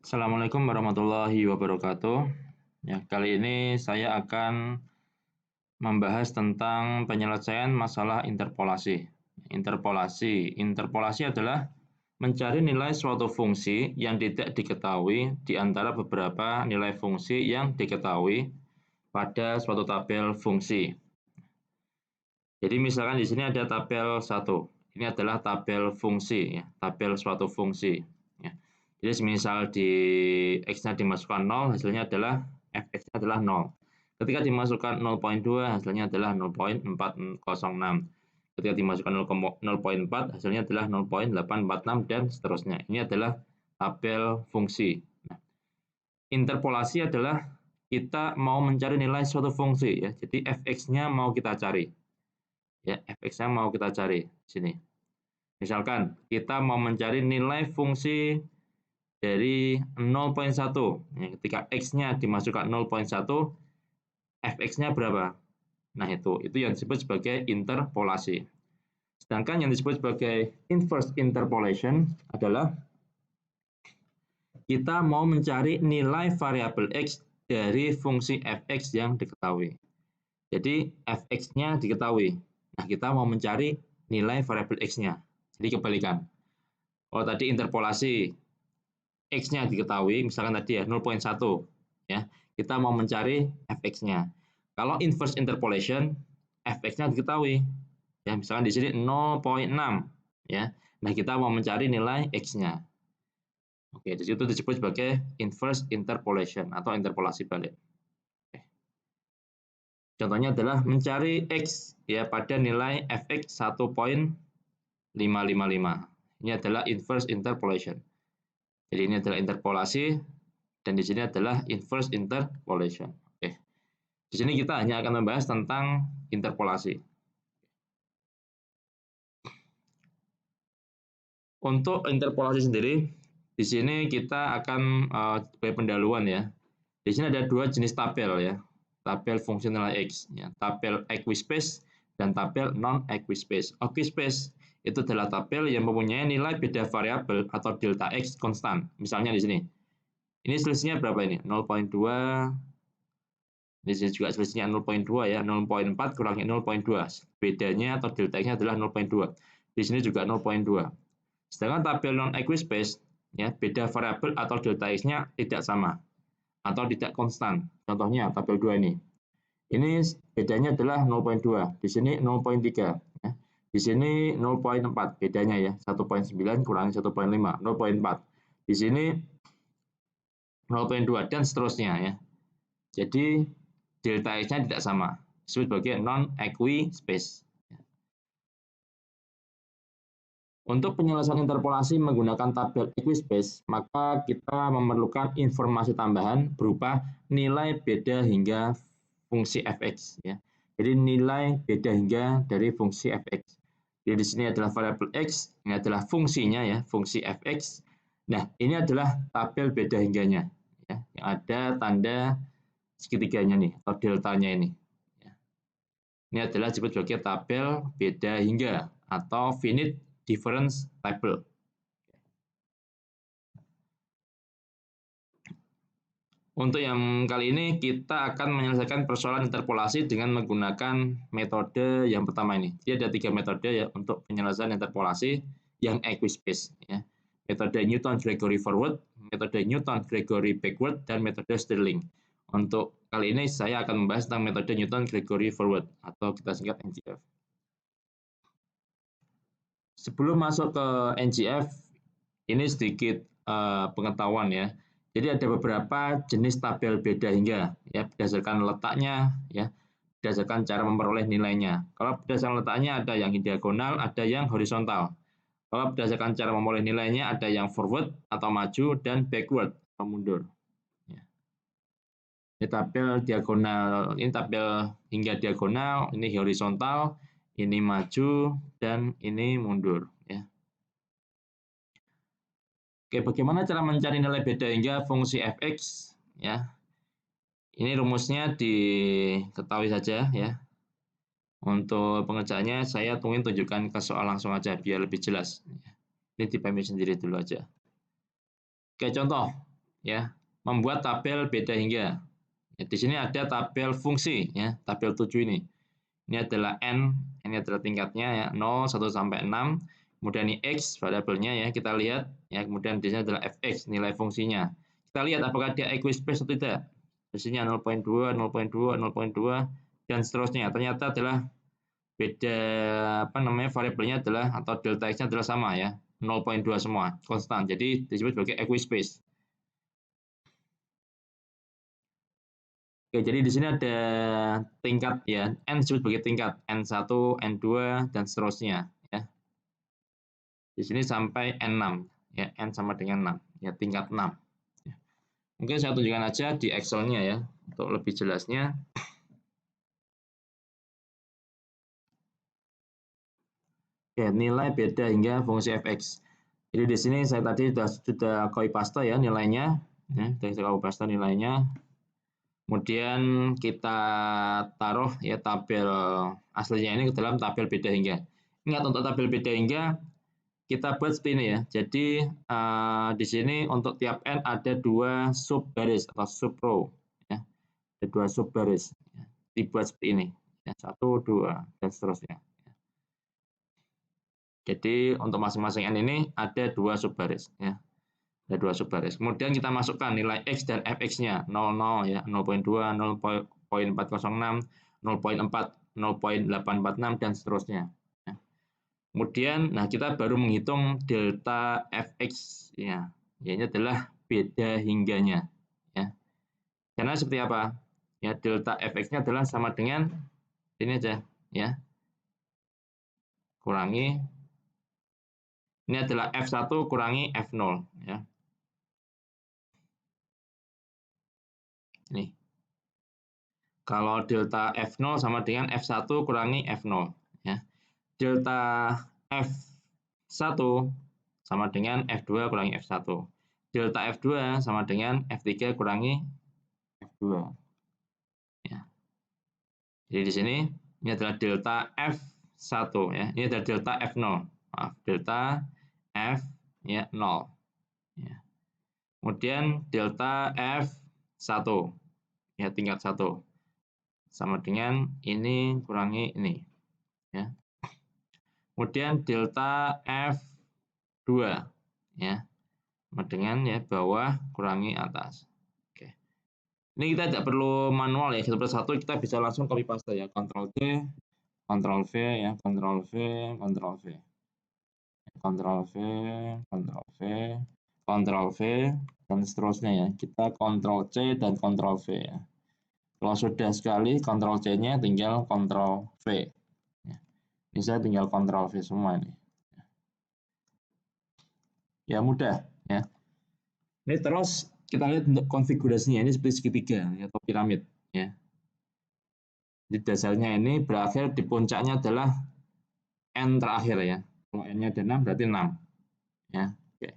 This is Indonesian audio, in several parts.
Assalamualaikum warahmatullahi wabarakatuh. Ya, kali ini saya akan membahas tentang penyelesaian masalah interpolasi. Interpolasi adalah mencari nilai suatu fungsi yang tidak diketahui di antara beberapa nilai fungsi yang diketahui pada suatu tabel fungsi. Jadi misalkan di sini ada tabel 1. Ini adalah tabel fungsi, ya, tabel suatu fungsi. Ya. Jadi misal di X-nya dimasukkan 0, hasilnya adalah fx-nya adalah 0. Ketika dimasukkan 0,2, hasilnya adalah 0,406. Ketika dimasukkan 0,4, hasilnya adalah 0,846 dan seterusnya. Ini adalah tabel fungsi. Nah, interpolasi adalah kita mau mencari nilai suatu fungsi, ya. Jadi fx-nya mau kita cari. Ya, fx-nya mau kita cari di sini. Misalkan kita mau mencari nilai fungsi dari 0,1. Ya, ketika x-nya dimasukkan 0,1, fx-nya berapa? Nah, itu yang disebut sebagai interpolasi. Sedangkan yang disebut sebagai inverse interpolation adalah kita mau mencari nilai variabel x dari fungsi fx yang diketahui. Jadi fx-nya diketahui. Nah, kita mau mencari nilai variabel x-nya. Jadi kebalikan. Kalau tadi interpolasi x-nya diketahui, misalkan tadi ya 0,1, ya. Kita mau mencari fx-nya. Kalau inverse interpolation, fx-nya diketahui. Ya, misalkan di sini 0,6, ya. Nah, kita mau mencari nilai x-nya. Oke, di situ disebut sebagai inverse interpolation atau interpolasi balik. Contohnya adalah mencari x ya pada nilai fx 1,555. Ini adalah inverse interpolation. Jadi ini adalah interpolasi dan di sini adalah inverse interpolation. Oke. Di sini kita hanya akan membahas tentang interpolasi. Untuk interpolasi sendiri, di sini kita akan sebagai pendahuluan ya. Di sini ada dua jenis tabel ya. Tabel fungsi nilai x, ya. Tabel equispace dan tabel non-equispace. Equispace itu adalah tabel yang mempunyai nilai beda variabel atau delta x konstan. Misalnya di sini. Ini selisihnya berapa ini? 0,2. Di sini juga selisihnya 0,2 ya. 0,4 kurangi 0,2. Bedanya atau delta x-nya adalah 0,2. Di sini juga 0,2. Sedangkan tabel non-equispace ya, beda variabel atau delta x-nya tidak sama atau tidak konstan. Contohnya tabel 2 ini. Ini bedanya adalah 0,2. Di sini 0,3 ya. Di sini 0,4 bedanya ya. 1,9 kurangi 1,5, 0,4. Di sini 0,2 dan seterusnya ya. Jadi delta x-nya tidak sama. Disebut sebagai non-equispace. Untuk penyelesaian interpolasi menggunakan tabel equispace, maka kita memerlukan informasi tambahan berupa nilai beda hingga fungsi fx. Ya. Jadi nilai beda hingga dari fungsi fx. Jadi di sini adalah variabel x, ini adalah fungsinya ya, fungsi fx. Nah, ini adalah tabel beda hingganya. Ya, yang ada tanda segitiganya nih, atau deltanya ini. Ya. Ini adalah disebut sebagai tabel beda hingga atau finite difference table. Untuk yang kali ini kita akan menyelesaikan persoalan interpolasi dengan menggunakan metode yang pertama ini. Jadi ada 3 metode ya untuk penyelesaian interpolasi yang equispace ya. Metode Newton-Gregory forward, metode Newton-Gregory backward, dan metode Stirling. Untuk kali ini saya akan membahas tentang metode Newton-Gregory forward atau kita singkat NGF. Sebelum masuk ke NGF, ini sedikit pengetahuan ya. Jadi ada beberapa jenis tabel beda hingga ya berdasarkan letaknya ya, berdasarkan cara memperoleh nilainya. Kalau berdasarkan letaknya ada yang diagonal, ada yang horizontal. Kalau berdasarkan cara memperoleh nilainya ada yang forward atau maju dan backward atau mundur. Ya. Ini tabel diagonal, ini tabel hingga diagonal, ini horizontal, ini maju dan ini mundur ya. Oke, bagaimana cara mencari nilai beda hingga fungsi fx ya? Ini rumusnya diketahui saja ya. Untuk pengerjaannya saya tunjukkan ke soal langsung aja biar lebih jelas. Ini dipahami sendiri dulu aja. Oke, contoh. ya, membuat tabel beda hingga. Ya, di sini ada tabel fungsi, ya, tabel 7 ini. Ini adalah n, ini adalah tingkatnya ya, 0, 1 sampai 6. Kemudian ini x variabelnya ya, kita lihat ya, kemudian di sini adalah fx nilai fungsinya. Kita lihat apakah dia equispace atau tidak. Di sini 0,2, 0,2, 0,2 dan seterusnya. Ternyata adalah beda variabelnya adalah atau delta x-nya adalah sama ya, 0,2 semua, konstan. Jadi disebut sebagai equispace. Oke, jadi di sini ada tingkat ya, n disebut sebagai tingkat, N1, N2 dan seterusnya ya. Di sini sampai N6 ya, n sama dengan 6 ya, tingkat 6. Ya. Mungkin saya tunjukkan aja di Excel-nya ya untuk lebih jelasnya. Oke, nilai beda hingga fungsi fx. Jadi di sini saya tadi sudah copy paste ya nilainya, ya, saya copy paste nilainya. Kemudian kita taruh ya tabel aslinya ini ke dalam tabel beda hingga. Ingat untuk tabel beda hingga kita buat seperti ini ya. Jadi di sini untuk tiap n ada 2 sub baris atau sub row ya. Ada 2 sub baris. Ya. Dibuat seperti ini. Ya, 1, 2 dan seterusnya. Jadi untuk masing-masing n ini ada 2 sub baris ya. Ada 2 sub baris. Kemudian kita masukkan nilai x dan fx-nya 00 ya, 0,2, 0,406, 0,4, 0,846 dan seterusnya. Ya. Kemudian nah kita baru menghitung delta fx ya. Ini adalah beda hingganya ya. Karena seperti apa? Ya, delta fx-nya adalah sama dengan ini aja ya. Kurangi ini adalah f1 kurangi f0 ya. Nih. Kalau delta F0 sama dengan F1 kurangi F0 ya. Delta F1 sama dengan F2 kurangi F1. Delta F2 sama dengan F3 kurangi F2. Ya. Jadi di sini ini adalah delta F1 ya. Ini adalah delta F0. Maaf, delta F ya 0. Ya. Kemudian delta F1 ya tingkat 1 sama dengan ini kurangi ini ya. Kemudian delta F2 ya. Sama dengan ya bawah kurangi atas. Oke. Ini kita tidak perlu manual ya, satu persatu kita bisa langsung copy paste ya. Ctrl C, Ctrl V ya, Ctrl V, Ctrl V. Ctrl V, Ctrl V, Ctrl V dan seterusnya ya. Kita Ctrl C dan Ctrl V ya. Kalau sudah sekali Ctrl C-nya tinggal Ctrl V. Ya. Ini saya tinggal Ctrl V semua ini. Ya mudah ya. Ini terus kita lihat untuk konfigurasinya ini seperti segitiga ya, atau piramid ya. Di dasarnya ini berakhir di puncaknya adalah n terakhir ya. Kalau n-nya ada 6 berarti 6 ya. Oke.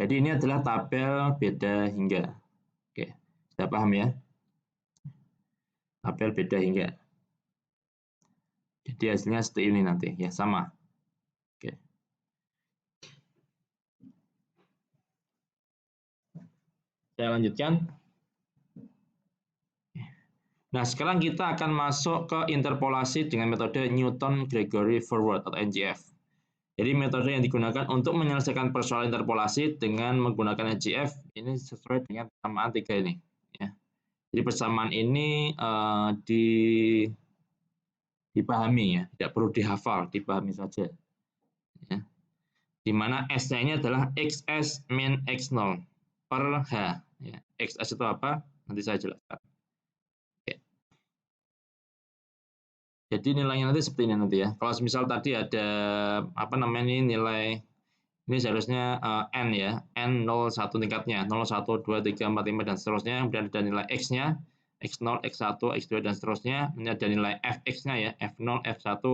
Jadi ini adalah tabel beda hingga. Oke, sudah paham ya? Tabel beda hingga. Jadi hasilnya seperti ini nanti ya, sama. Oke. Saya lanjutkan. Nah, sekarang kita akan masuk ke interpolasi dengan metode Newton-Gregory Forward atau NGF. Jadi metode yang digunakan untuk menyelesaikan persoalan interpolasi dengan menggunakan NGF ini sesuai dengan persamaan 3 ini. Ya. Jadi persamaan ini dipahami ya, tidak perlu dihafal, dipahami saja. Ya. Di mana S-nya ini adalah XS min X0 per H. Ya. XS itu apa? Nanti saya jelaskan. Jadi nilainya nanti seperti ini nanti ya. Kalau misal tadi ada ini nilai ini seharusnya n ya, n 01 tingkatnya, 0, 1, 2, 3, 4, 5 dan seterusnya. Kemudian ada nilai x-nya, x0, x1, x2 dan seterusnya. Ini ada nilai fx-nya ya, f0, f1,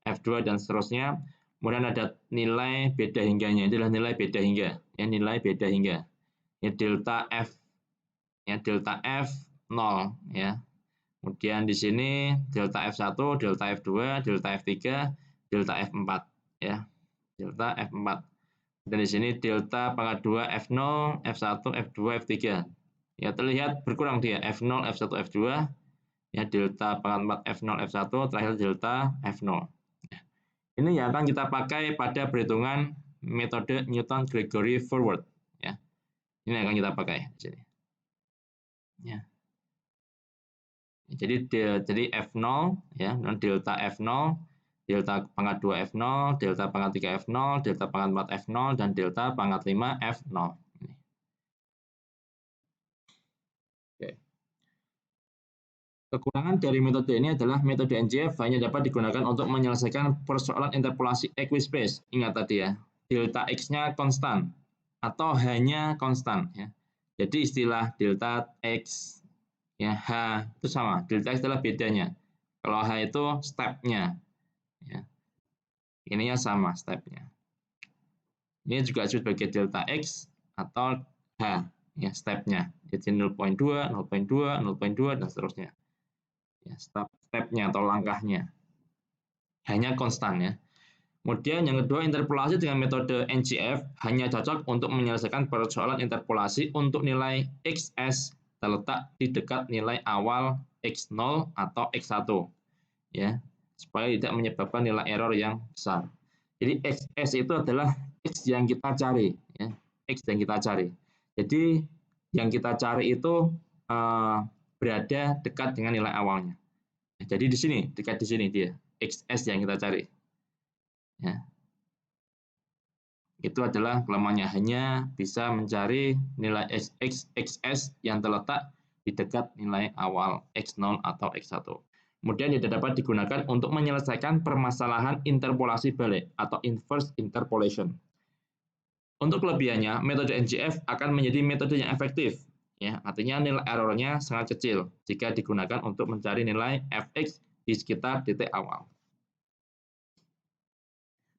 f2 dan seterusnya. Kemudian ada nilai beda hingganya, ini adalah nilai beda hingga, ya nilai beda hingga. Ya delta f, ya delta f 0 ya. Kemudian di sini delta F1, delta F2, delta F3, delta F4 ya. Delta F4. Dan di sini delta pangkat 2 F0, F1, F2, F3. Ya, terlihat berkurang dia F0, F1, F2. Ya, delta pangkat 4 F0, F1, terakhir delta F0. Ini yang akan kita pakai pada perhitungan metode Newton-Gregory forward. Ya, ini akan kita pakai di sini. Ya. Jadi F0 ya, delta F0, delta pangkat 2 F0, delta pangkat 3 F0, delta pangkat 4 F0, dan delta pangkat 5 F0. Oke. Kekurangan dari metode ini adalah metode NGF hanya dapat digunakan untuk menyelesaikan persoalan interpolasi equispace. Ingat tadi ya, delta X-nya konstan atau hanya konstan. Ya. Jadi istilah delta X, ya, H itu sama. Delta X adalah bedanya. Kalau H itu step-nya. Ya. Ininya sama step-nya. Ini juga disebut sebagai delta X atau H, ya, step-nya. Jadi 0,2, 0,2, 0,2, dan seterusnya. Ya, step-nya atau langkahnya. Hanya konstan ya. Kemudian yang kedua, interpolasi dengan metode NGF hanya cocok untuk menyelesaikan persoalan interpolasi untuk nilai XS terletak di dekat nilai awal X0 atau X1. Ya, supaya tidak menyebabkan nilai error yang besar. Jadi XS itu adalah X yang kita cari, ya. X yang kita cari. Jadi yang kita cari itu berada dekat dengan nilai awalnya. Jadi di sini, dekat di sini dia, XS yang kita cari. Ya. Itu adalah kelemahannya, hanya bisa mencari nilai XS yang terletak di dekat nilai awal X0 atau X1. Kemudian tidak dapat digunakan untuk menyelesaikan permasalahan interpolasi balik atau inverse interpolation. Untuk kelebihannya, metode NGF akan menjadi metode yang efektif. Ya, artinya nilai errornya sangat kecil jika digunakan untuk mencari nilai fx di sekitar titik awal.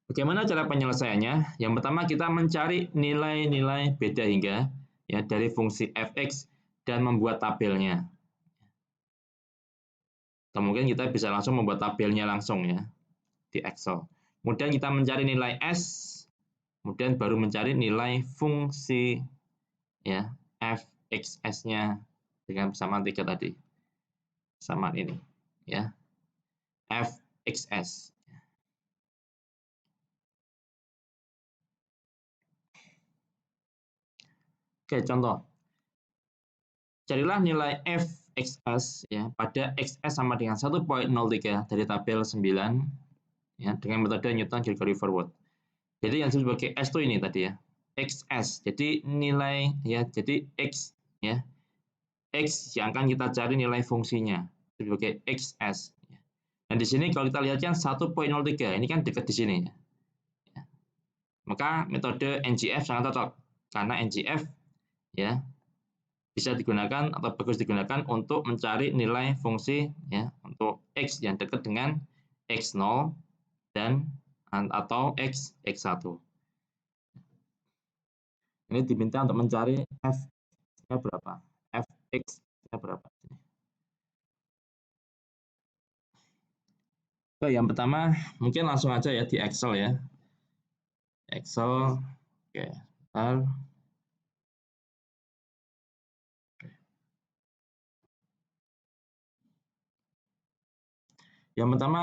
Bagaimana cara penyelesaiannya? Yang pertama kita mencari nilai-nilai beda hingga ya dari fungsi fx dan membuat tabelnya. Kemudian kita bisa langsung membuat tabelnya langsung ya di Excel. Kemudian kita mencari nilai s, kemudian baru mencari nilai fungsi ya fxs-nya dengan persamaan 3 tadi. Sama ini ya. fxs. Oke, contoh. Carilah nilai fxs ya pada xs sama dengan 1,03 dari tabel 9 ya dengan metode Newton-Gregory forward. Jadi yang disebut sebagai s itu ini tadi ya. XS. Jadi nilai ya, jadi X ya. X yang akan kita cari nilai fungsinya sebagai XS. Dan di sini kalau kita lihat yang 1,03 ini kan dekat di sini ya. Maka metode NGF sangat cocok karena NGF ya bisa digunakan atau bagus digunakan untuk mencari nilai fungsi ya untuk X yang dekat dengan X0 dan atau X1. Ini diminta untuk mencari f-nya berapa, fx-nya berapa. Oke, yang pertama mungkin langsung aja ya di Excel ya. Excel, oke, bentar. Yang pertama,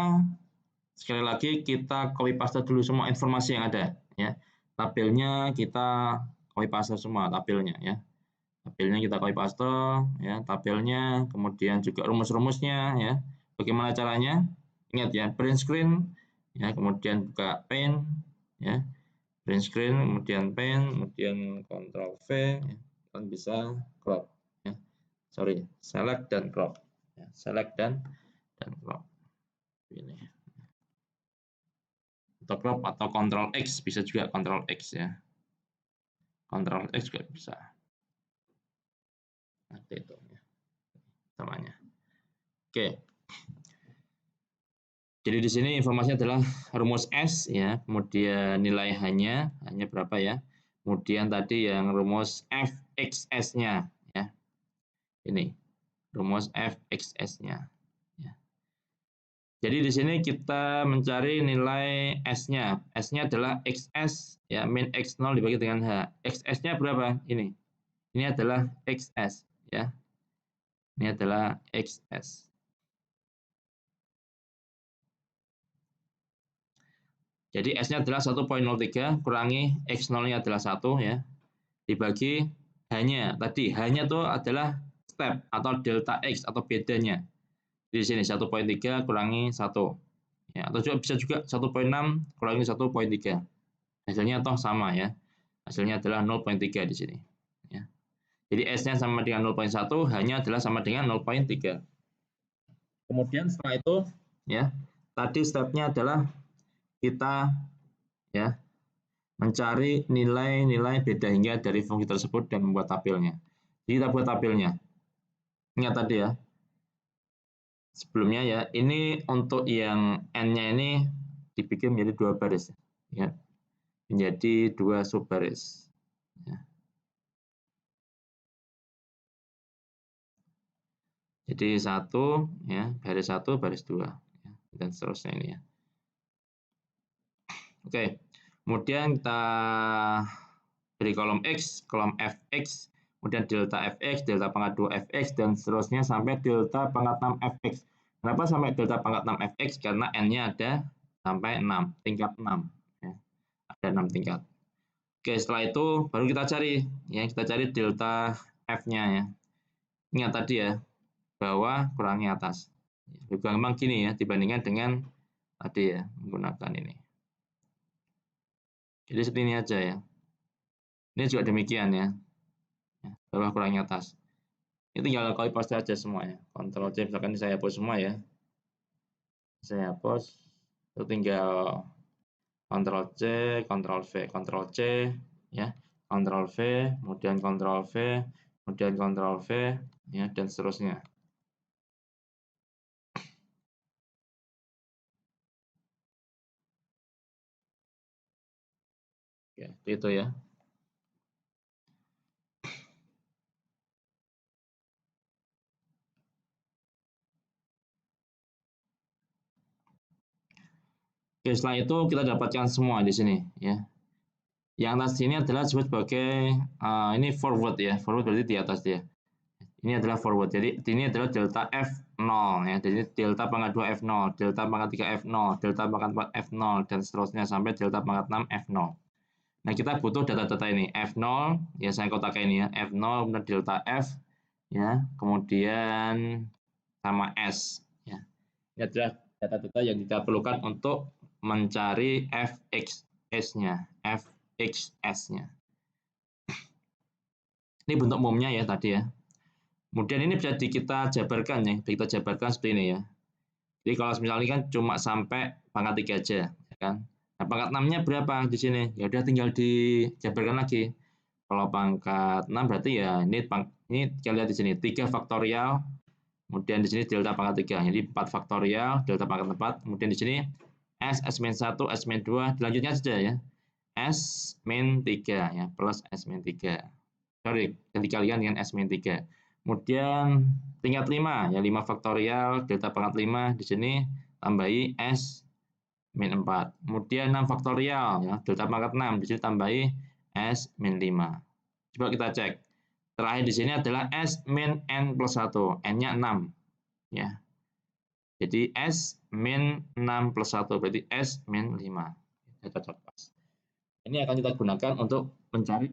sekali lagi kita copy paste dulu semua informasi yang ada ya. Tabelnya kita copy paste semua tabelnya ya. Tabelnya kita copy paste ya, tabelnya, kemudian juga rumus-rumusnya ya. Bagaimana caranya? Ingat ya, print screen ya, kemudian buka pen ya. Print screen, kemudian pen, kemudian Ctrl V ya. Dan bisa crop ya. Sorry, select dan crop. Ya, select dan crop. Ini. Atau crop atau Ctrl X, bisa juga Ctrl X ya. Ctrl X juga bisa. Nanti itu ya. Namanya. Oke. Jadi di sini informasinya adalah rumus S ya, kemudian nilai hanya berapa ya. Kemudian tadi yang rumus fxs-nya ya. Ini rumus fxs-nya ya. Jadi di sini kita mencari nilai S-nya. S-nya adalah XS, ya, min X0 dibagi dengan H. XS-nya berapa? Ini. Ini adalah XS, ya. Ini adalah XS. Jadi S-nya adalah 1,03 kurangi X0-nya adalah 1, ya. Dibagi hanya tadi hanya itu adalah step atau delta X atau bedanya. Di sini 1,3 kurangi 1. Ya, atau juga bisa juga 1,6 kurangi 1,3. Hasilnya toh sama ya. Hasilnya adalah 0,3 di sini. Ya. Jadi S-nya sama dengan 0,1, hanya adalah sama dengan 0,3. Kemudian setelah itu ya, tadi stepnya adalah kita ya mencari nilai-nilai beda hingga dari fungsi tersebut dan membuat tabelnya. Jadi kita buat tabelnya. Ingat tadi ya, sebelumnya ya, ini untuk yang N-nya ini dibikin menjadi 2 baris. Ya, menjadi 2 subbaris. Ya. Jadi 1, ya, baris 1, baris 2. Ya, dan seterusnya ini ya. Oke, kemudian kita beri kolom X, kolom Fx, kemudian delta Fx, delta pangkat 2 Fx, dan seterusnya sampai delta pangkat 6 Fx. Kenapa sampai delta pangkat 6 Fx? Karena N-nya ada sampai 6, tingkat 6. Ya, ada 6 tingkat. Oke, setelah itu baru kita cari, ya, kita cari delta F-nya ya. Ingat tadi ya, bawah kurangi atas. Lebih gampang gini ya, dibandingkan dengan tadi ya, menggunakan ini. Jadi seperti ini aja ya. Ini juga demikian ya. Bawah kurangi atas. Ini tinggal copy paste aja semuanya. Ctrl C, misalkan ini saya hapus semua ya. Saya hapus. Itu tinggal Ctrl C, Ctrl V, Ctrl C ya. Ctrl V, kemudian Ctrl V, kemudian Ctrl V ya, dan seterusnya. Ya, itu ya. Oke, setelah itu kita dapatkan semua di sini ya. Yang atas sini adalah disebut sebagai ini forward ya. Forward berarti di atas dia. Ini adalah forward. Jadi ini adalah delta F0 ya. Jadi delta pangkat 2 F0, delta pangkat 3 F0, delta pangkat 4 F0 dan seterusnya sampai delta pangkat 6 F0. Nah, kita butuh data-data ini. F0 ya, saya kotak ini ya. F0 kemudian delta F ya, kemudian sama S ya. Ini adalah data-data yang kita perlukan untuk mencari Fxs-nya, Fxs-nya. Ini bentuk umumnya ya tadi ya. Kemudian ini bisa kita jabarkan ya, kita jabarkan seperti ini ya. Jadi kalau misalnya ini kan cuma sampai pangkat 3 aja, ya kan? Nah, pangkat 6-nya berapa di sini? Ya udah tinggal dijabarkan lagi. Kalau pangkat 6 berarti ya ini kita lihat di sini 3 faktorial, kemudian di sini delta pangkat 3. Jadi 4 faktorial, delta pangkat 4, kemudian di sini S-1, S-2, dilanjutnya saja ya. S-3 ya, plus S-3. Sorry, dan dikalikan dengan S-3. Kemudian tingkat 5, ya 5 faktorial, delta pangkat 5, di sini tambahi S-4. Kemudian 6 faktorial, ya, delta pangkat 6, di sini tambahi S-5. Coba kita cek. Terakhir di sini adalah S-N plus 1, N-nya 6. Ya. Jadi S-6 plus 1, berarti S-5. Kita cocok pas. Ini akan kita gunakan untuk mencari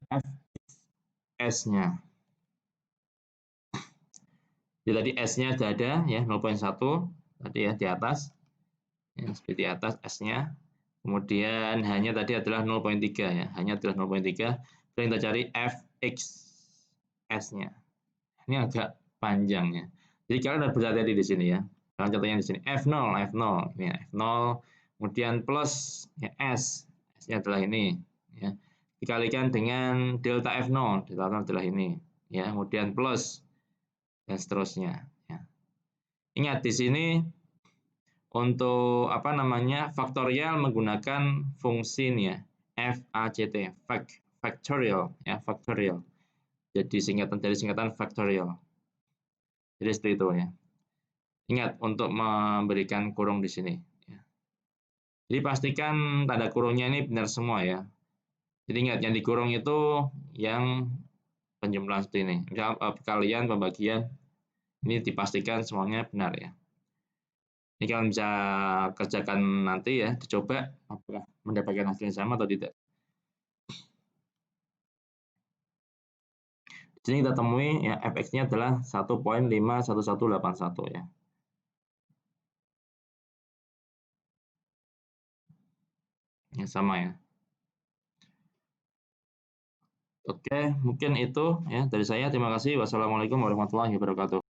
Fs-nya. Jadi tadi S-nya sudah ada ya 0,1 tadi ya di atas. Ya, seperti di atas S-nya. Kemudian hanya tadi adalah 0,3 ya, hanya adalah 0,3. Dan kita cari Fx S-nya. Ini agak panjang ya. Jadi kalian harus berhati-hati di sini ya. Kalian contohnya di sini F0, F0, ini ya, F0, kemudian plus ya, S. S-nya adalah ini ya. Dikalikan dengan delta F0, delta F0 adalah ini ya, kemudian plus dan seterusnya ya. Ingat di sini untuk apa namanya faktorial menggunakan fungsi ini ya, FACT, factorial ya, factorial. Jadi singkatan dari singkatan factorial. Jadi seperti itu ya. Ingat untuk memberikan kurung di sini. Jadi pastikan tanda kurungnya ini benar semua ya. Jadi ingat yang dikurung itu yang penjumlahan seperti ini. Misal perkalian, pembagian, ini dipastikan semuanya benar ya. Ini kalian bisa kerjakan nanti ya, dicoba apakah mendapatkan hasil yang sama atau tidak. Di sini kita temui ya fx-nya adalah 1.51181 ya. Yang sama ya. Oke, mungkin itu ya dari saya. Terima kasih. Wassalamualaikum warahmatullahi wabarakatuh.